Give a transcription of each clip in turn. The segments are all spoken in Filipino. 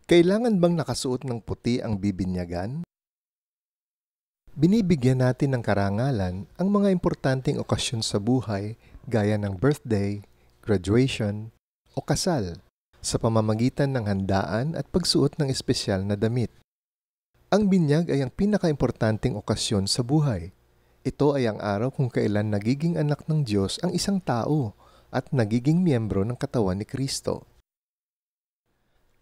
Kailangan bang nakasuot ng puti ang bibinyagan? Binibigyan natin ng karangalan ang mga importanteng okasyon sa buhay gaya ng birthday, graduation, o kasal sa pamamagitan ng handaan at pagsuot ng espesyal na damit. Ang binyag ay ang pinakaimportanteng okasyon sa buhay. Ito ay ang araw kung kailan nagiging anak ng Diyos ang isang tao at nagiging miyembro ng katawan ni Kristo.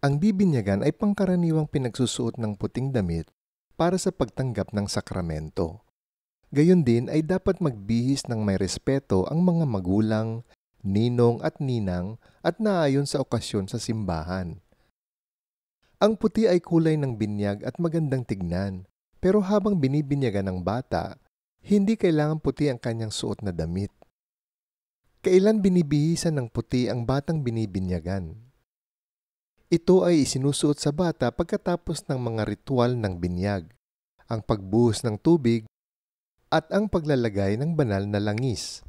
Ang bibinyagan ay pangkaraniwang pinagsusuot ng puting damit para sa pagtanggap ng sakramento. Gayon din ay dapat magbihis ng may respeto ang mga magulang, ninong at ninang at naayon sa okasyon sa simbahan. Ang puti ay kulay ng binyag at magandang tignan, pero habang binibinyagan ng bata, hindi kailangan puti ang kanyang suot na damit. Kailan binibihisan ng puti ang batang binibinyagan? Ito ay isinusuot sa bata pagkatapos ng mga ritual ng binyag, ang pagbuhos ng tubig, at ang paglalagay ng banal na langis.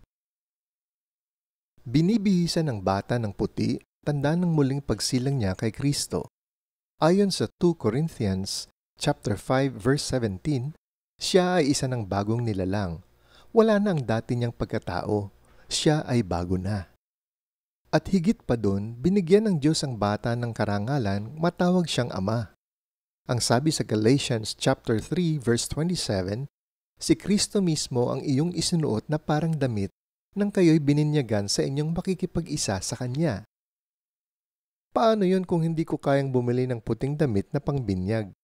Binibihisan ng bata ng puti, tanda ng muling pagsilang niya kay Kristo. Ayon sa 2 Corinthians chapter 5 verse 17, siya ay isa ng bagong nilalang. Wala na ang dati niyang pagkatao. Siya ay bago na. At higit pa doon, binigyan ng Diyos ang bata ng karangalan, matawag siyang ama. Ang sabi sa Galatians chapter 3 verse 27, si Kristo mismo ang iyong isinuot na parang damit nang kayo'y bininyagan sa inyong makikipag-isa sa Kanya. Paano yon kung hindi ko kayang bumili ng puting damit na pangbinyag?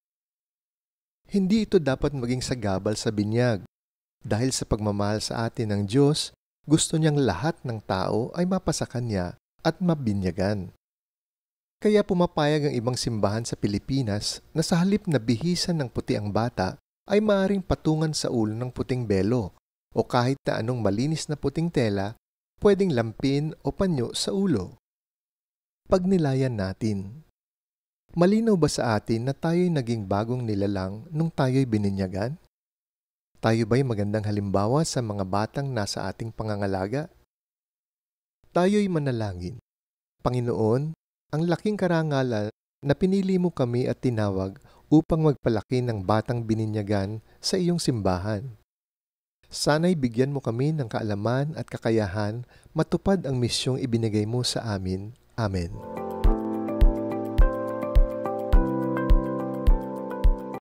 Hindi ito dapat maging sagabal sa binyag. Dahil sa pagmamahal sa atin ng Diyos, gusto niyang lahat ng tao ay mapasa Kanya at mabinyagan. Kaya pumapayag ang ibang simbahan sa Pilipinas na sa halip na bihisan ng puti ang bata, ay maaaring patungan sa ulo ng puting belo o kahit na anong malinis na puting tela, pwedeng lampin o panyo sa ulo. Pagnilayan natin. Malinaw ba sa atin na tayo'y naging bagong nilalang nung tayo'y bininyagan? Tayo ba'y magandang halimbawa sa mga batang nasa ating pangangalaga? Tayo'y manalangin. Panginoon, ang laking karangalan na pinili mo kami at tinawag upang magpalaki ng batang bininyagan sa iyong simbahan. Sana'y bigyan mo kami ng kaalaman at kakayahan matupad ang misyong ibinigay mo sa amin. Amen.